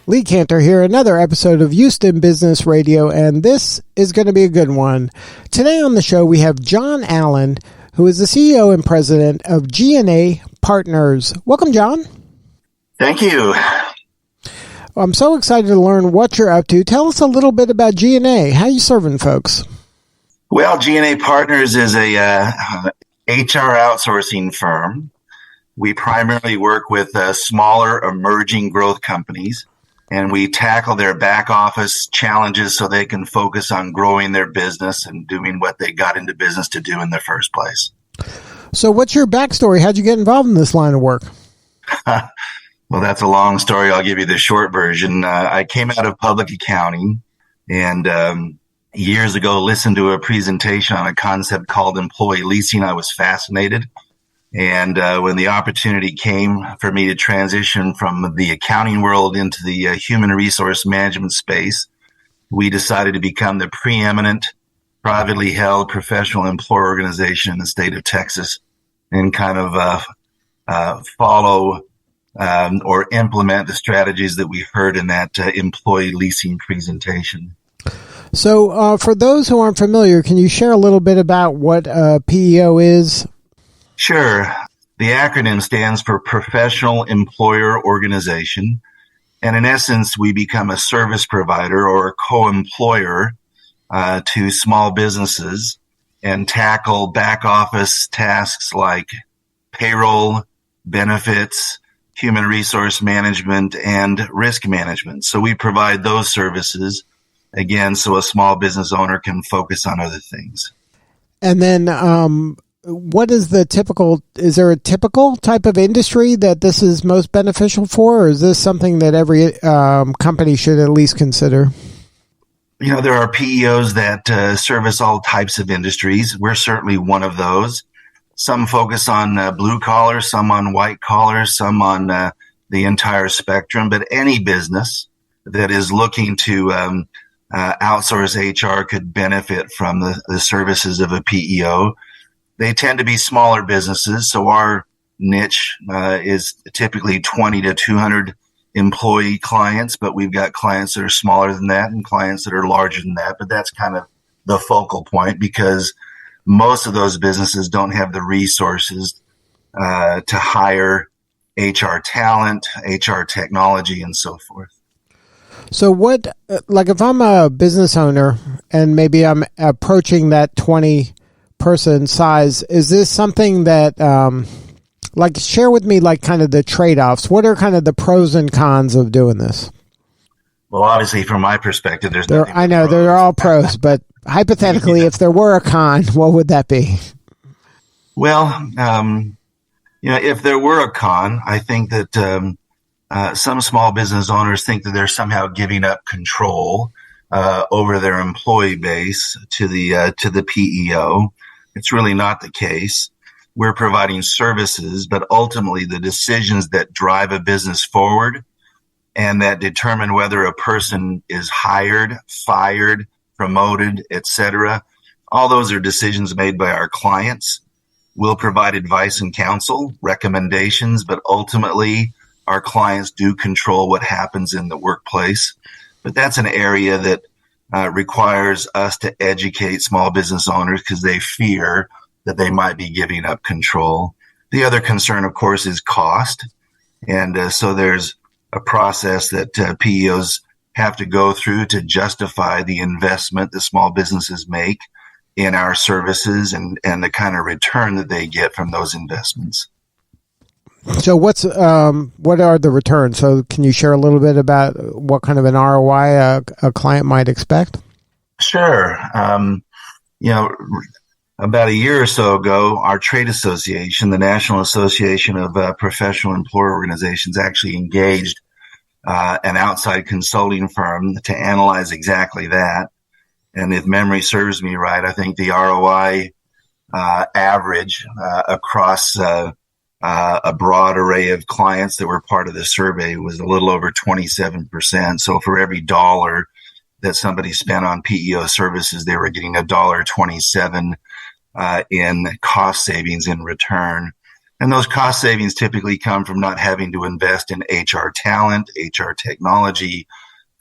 Lee Cantor here, another episode of Houston Business Radio, and this is going to be a good one. Today on the show, we have John Allen, who is the CEO and president of G&A Partners. Welcome, John. Thank you. I'm so excited to learn what you're up to. Tell us a little bit about G&A. How are you serving folks? Well, G&A Partners is a HR outsourcing firm. We primarily work with smaller emerging growth companies, and we tackle their back office challenges so they can focus on growing their business and doing what they got into business to do in the first place. So what's your backstory? How'd you get involved in this line of work? Well, that's a long story. I'll give you the short version. I came out of public accounting and years ago listened to a presentation on a concept called employee leasing. I was fascinated. And when the opportunity came for me to transition from the accounting world into the human resource management space, we decided to become the preeminent privately held professional employer organization in the state of Texas and kind of follow or implement the strategies that we heard in that employee leasing presentation. So for those who aren't familiar, can you share a little bit about what PEO is? Sure. The acronym stands for Professional Employer Organization. And in essence, we become a service provider or a co-employer to small businesses and tackle back office tasks like payroll, benefits, human resource management, and risk management. So we provide those services, again, so a small business owner can focus on other things. And then what is is there a typical type of industry that this is most beneficial for, or is this something that every company should at least consider? You know, there are PEOs that service all types of industries. We're certainly one of those. Some focus on blue collar, some on white collar, some on the entire spectrum. But any business that is looking to outsource HR could benefit from the services of a PEO. They tend to be smaller businesses, so our niche is typically 20 to 200 employee clients, but we've got clients that are smaller than that and clients that are larger than that. But that's kind of the focal point because most of those businesses don't have the resources to hire HR talent, HR technology, and so forth. So what, like if I'm a business owner and maybe I'm approaching that 20-person size, is this something that, share with me like kind of the trade-offs? What are kind of the pros and cons of doing this? Well, obviously from my perspective, I know they're all pros, but hypothetically, if there were a con, what would that be? Well, if there were a con, I think that some small business owners think that they're somehow giving up control over their employee base to the PEO. It's really not the case. We're providing services, but ultimately the decisions that drive a business forward and that determine whether a person is hired, fired, promoted, etc. All those are decisions made by our clients. We'll provide advice and counsel, recommendations, but ultimately our clients do control what happens in the workplace. But that's an area that requires us to educate small business owners because they fear that they might be giving up control. The other concern, of course, is cost. And so there's a process that PEOs have to go through to justify the investment that small businesses make in our services and the kind of return that they get from those investments. So what are the returns? So can you share a little bit about what kind of an ROI a client might expect? Sure. About a year or so ago, our trade association, the National Association of Professional Employer Organizations, actually engaged an outside consulting firm to analyze exactly that. And if memory serves me right, I think the ROI average across a broad array of clients that were part of the survey was a little over 27%. So for every dollar that somebody spent on PEO services, they were getting $1.27 in cost savings in return. And those cost savings typically come from not having to invest in HR talent, HR technology,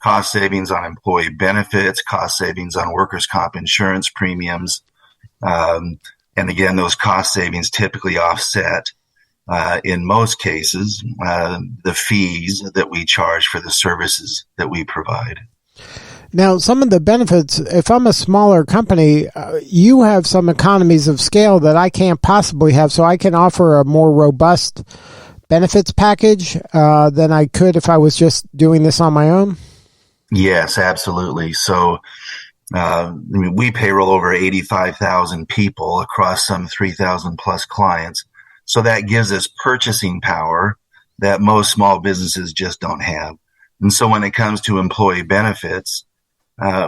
cost savings on employee benefits, cost savings on workers' comp insurance premiums. And again, those cost savings typically offset, in most cases, the fees that we charge for the services that we provide. Now, some of the benefits, if I'm a smaller company, you have some economies of scale that I can't possibly have, so I can offer a more robust benefits package than I could if I was just doing this on my own? Yes, absolutely. So we payroll over 85,000 people across some 3,000 plus clients. So that gives us purchasing power that most small businesses just don't have. And so when it comes to employee benefits,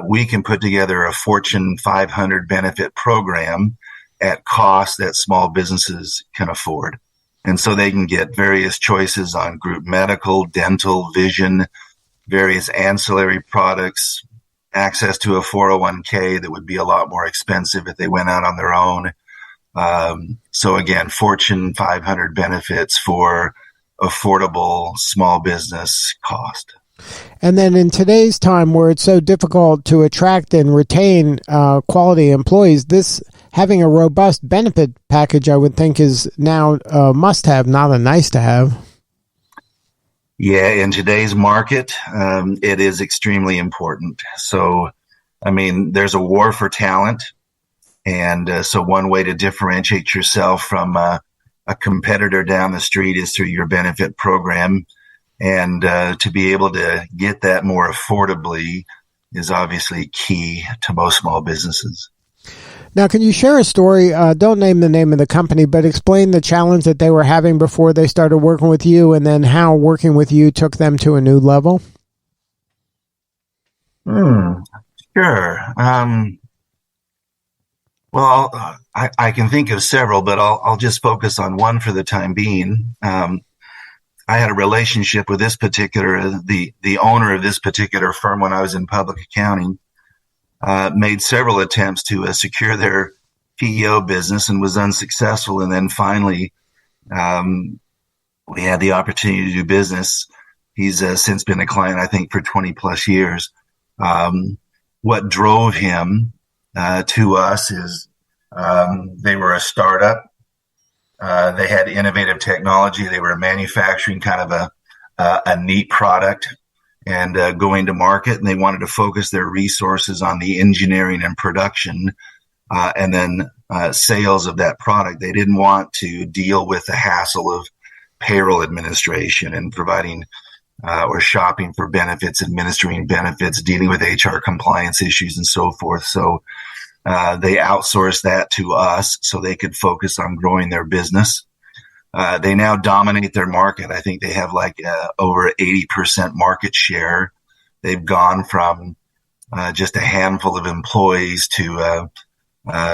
we can put together a Fortune 500 benefit program at cost that small businesses can afford. And so they can get various choices on group medical, dental, vision, various ancillary products, access to a 401k that would be a lot more expensive if they went out on their own. So again, Fortune 500 benefits for affordable small business cost. And then in today's time where it's so difficult to attract and retain quality employees, this having a robust benefit package, I would think, is now a must-have, not a nice-to-have. Yeah, in today's market, it is extremely important. So, I mean, there's a war for talent. And so one way to differentiate yourself from a competitor down the street is through your benefit program. And to be able to get that more affordably is obviously key to most small businesses. Now, can you share a story? Don't name the name of the company, but explain the challenge that they were having before they started working with you, and then how working with you took them to a new level. Sure. Well, I can think of several, but I'll just focus on one for the time being. I had a relationship with this particular, the owner of this particular firm when I was in public accounting, made several attempts to secure their PEO business and was unsuccessful. And then finally, we had the opportunity to do business. He's since been a client, I think, for 20 plus years. What drove him to us is they were a startup. They had innovative technology. They were manufacturing kind of a neat product and going to market. And they wanted to focus their resources on the engineering and production and then sales of that product. They didn't want to deal with the hassle of payroll administration and providing or shopping for benefits, administering benefits, dealing with HR compliance issues and so forth. So they outsourced that to us so they could focus on growing their business. They now dominate their market. I think they have like over 80% market share. They've gone from just a handful of employees to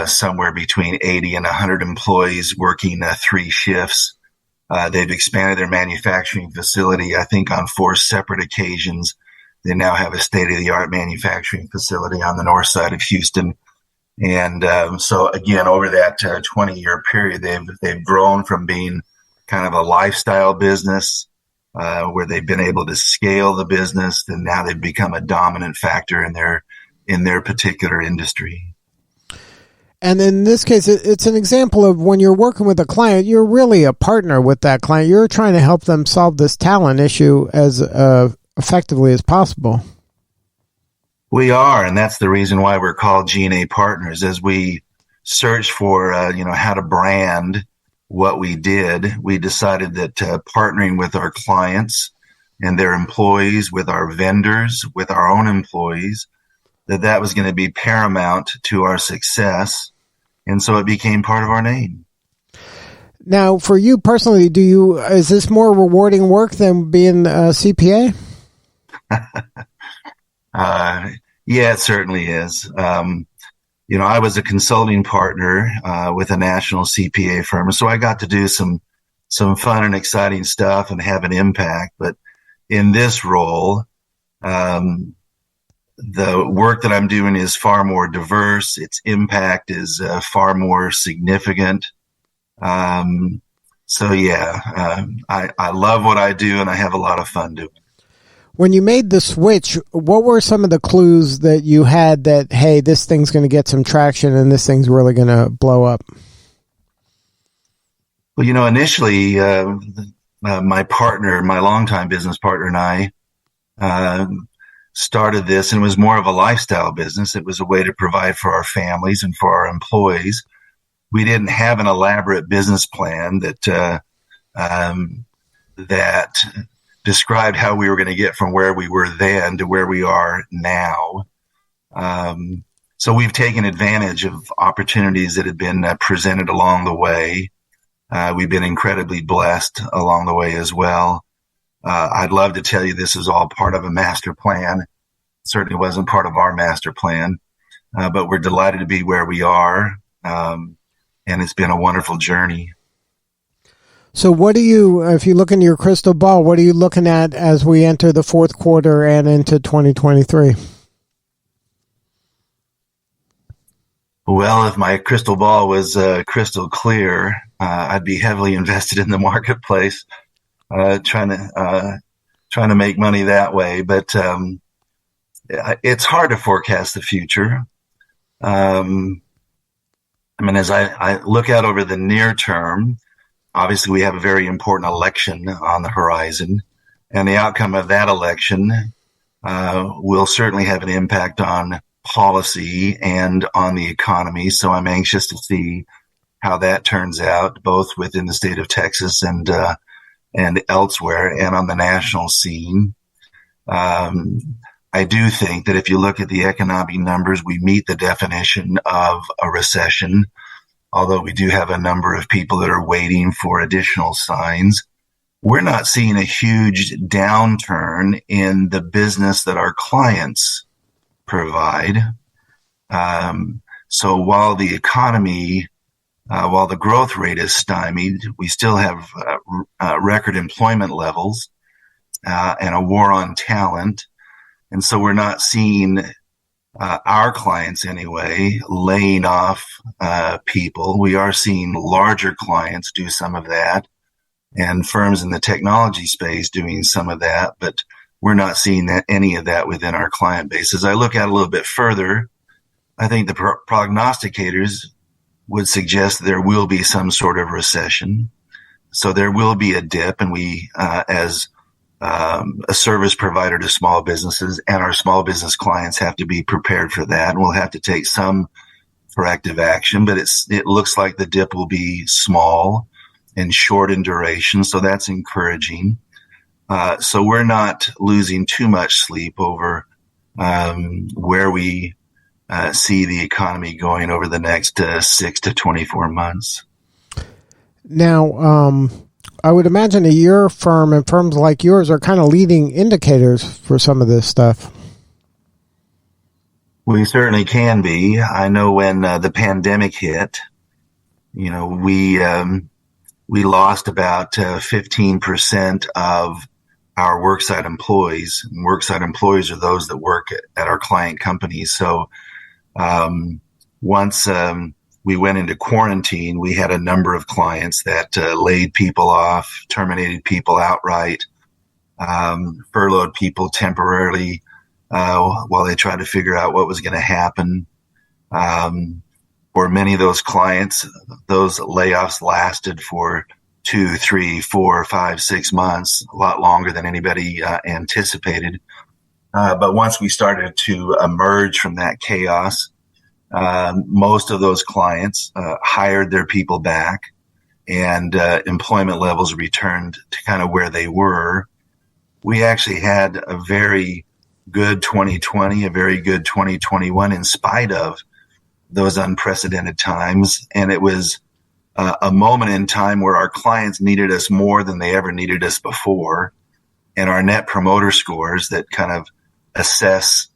somewhere between 80 and 100 employees working 3 shifts. They've expanded their manufacturing facility, I think, on 4 separate occasions. They now have a state-of-the-art manufacturing facility on the north side of Houston. And so, again, over that 20-year period, they've grown from being kind of a lifestyle business where they've been able to scale the business, and now they've become a dominant factor in their particular industry. And in this case, it's an example of when you're working with a client, you're really a partner with that client. You're trying to help them solve this talent issue as effectively as possible. We are, and that's the reason why we're called G&A Partners. As we search for, how to brand what we did, we decided that partnering with our clients and their employees, with our vendors, with our own employees, that was going to be paramount to our success. And so it became part of our name. Now, for you personally, is this more rewarding work than being a CPA? Yeah, it certainly is. I was a consulting partner with a national CPA firm, so I got to do some fun and exciting stuff and have an impact. But in this role, the work that I'm doing is far more diverse. Its impact is far more significant. So yeah, I love what I do, and I have a lot of fun doing it. When you made the switch, what were some of the clues that you had that, hey, this thing's going to get some traction and this thing's really going to blow up? Well, initially, my partner, my longtime business partner, and I started this, and it was more of a lifestyle business. It was a way to provide for our families and for our employees. We didn't have an elaborate business plan that described how we were going to get from where we were then to where we are now. So we've taken advantage of opportunities that have been presented along the way. We've been incredibly blessed along the way as well. I'd love to tell you this is all part of a master plan. It certainly wasn't part of our master plan, but we're delighted to be where we are. And it's been a wonderful journey. So what do you, if you look into your crystal ball, what are you looking at as we enter the fourth quarter and into 2023? Well, if my crystal ball was crystal clear, I'd be heavily invested in the marketplace, trying to make money that way. But it's hard to forecast the future. As I look out over the near term, obviously we have a very important election on the horizon, and the outcome of that election will certainly have an impact on policy and on the economy. So I'm anxious to see how that turns out, both within the state of Texas and elsewhere, and on the national scene. I do think that if you look at the economic numbers, we meet the definition of a recession, although we do have a number of people that are waiting for additional signs. We're not seeing a huge downturn in the business that our clients provide. So while the economy, while the growth rate is stymied, we still have record employment levels and a war on talent. And so we're not seeing our clients anyway laying off people. We are seeing larger clients do some of that, and firms in the technology space doing some of that, but we're not seeing any of that within our client base. As I look at a little bit further, I think the prognosticators would suggest there will be some sort of recession. So there will be a dip, and we, as a service provider to small businesses and our small business clients, have to be prepared for that. And we'll have to take some corrective action, but it looks like the dip will be small and short in duration. So that's encouraging. So we're not losing too much sleep over where we see the economy going over the next 6 to 24 months. Now, I would imagine your firm and firms like yours are kind of leading indicators for some of this stuff. We certainly can be. I know when the pandemic hit, we lost about 15% of our worksite employees. And worksite employees are those that work at our client companies. So once we went into quarantine, we had a number of clients that laid people off, terminated people outright, furloughed people temporarily while they tried to figure out what was going to happen. For many of those clients, those layoffs lasted for 2, 3, 4, 5, 6 months, a lot longer than anybody anticipated. But once we started to emerge from that chaos, most of those clients hired their people back, and employment levels returned to kind of where they were. We actually had a very good 2020, a very good 2021 in spite of those unprecedented times. And it was a moment in time where our clients needed us more than they ever needed us before. And our net promoter scores that kind of assess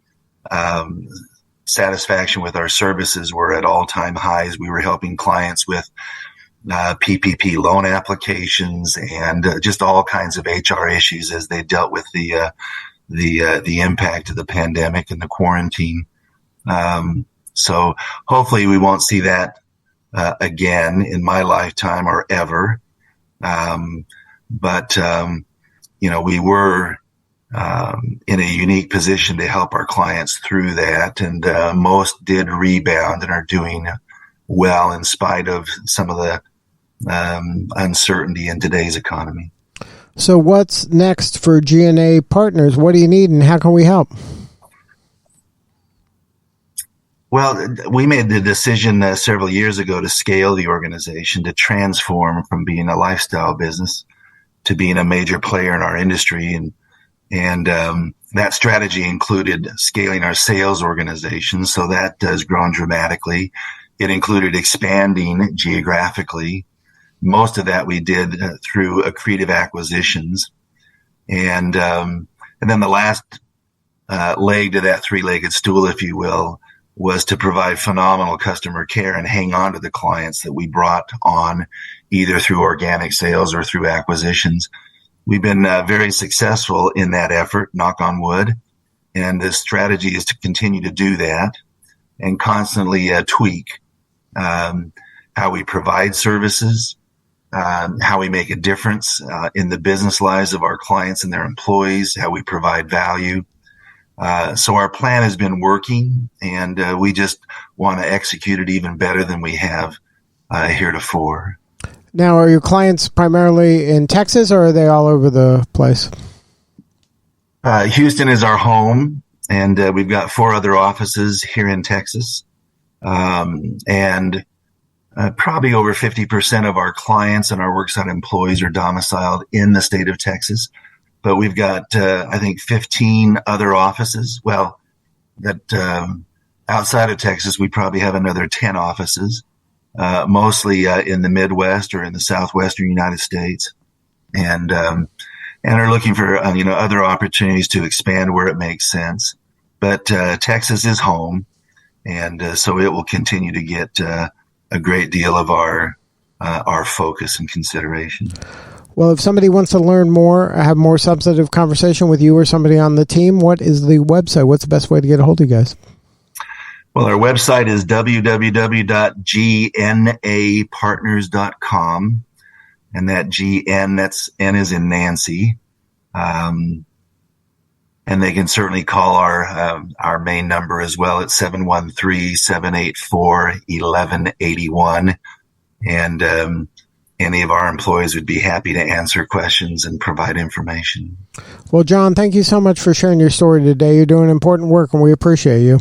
satisfaction with our services were at all-time highs. We were helping clients with PPP loan applications and just all kinds of HR issues as they dealt with the impact of the pandemic and the quarantine. So hopefully we won't see that again in my lifetime or ever. But we were in a unique position to help our clients through that, and most did rebound and are doing well in spite of some of the uncertainty in today's economy. So what's next for G&A Partners? What do you need and how can we help? Well, we made the decision several years ago to scale the organization, to transform from being a lifestyle business to being a major player in our industry. And that strategy included scaling our sales organization. So that has grown dramatically. It included expanding geographically. Most of that we did through accretive acquisitions. And then the last leg to that three-legged stool, if you will, was to provide phenomenal customer care and hang on to the clients that we brought on either through organic sales or through acquisitions. We've been very successful in that effort, knock on wood. And the strategy is to continue to do that and constantly tweak how we provide services, how we make a difference in the business lives of our clients and their employees, how we provide value. So our plan has been working, and we just want to execute it even better than we have heretofore. Now, are your clients primarily in Texas, or are they all over the place? Houston is our home, and we've got 4 other offices here in Texas. And probably over 50% of our clients and our worksite employees are domiciled in the state of Texas. But we've got, I think, 15 other offices. Well, that outside of Texas, we probably have another 10 offices, mostly in the Midwest or in the Southwestern United States, and are looking for other opportunities to expand where it makes sense. But Texas is home, and so it will continue to get a great deal of our focus and consideration. Well, if somebody wants to learn more, have more substantive conversation with you or somebody on the team, what is the website? What's the best way to get a hold of you guys? Well, our website is www.gnapartners.com. And that GN, that's N is in Nancy. And they can certainly call our main number as well at 713-784-1181. And any of our employees would be happy to answer questions and provide information. Well, John, thank you so much for sharing your story today. You're doing important work, and we appreciate you.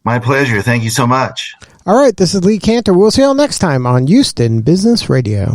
My pleasure. Thank you so much. All right, this is Lee Cantor. We'll see you all next time on Houston Business Radio.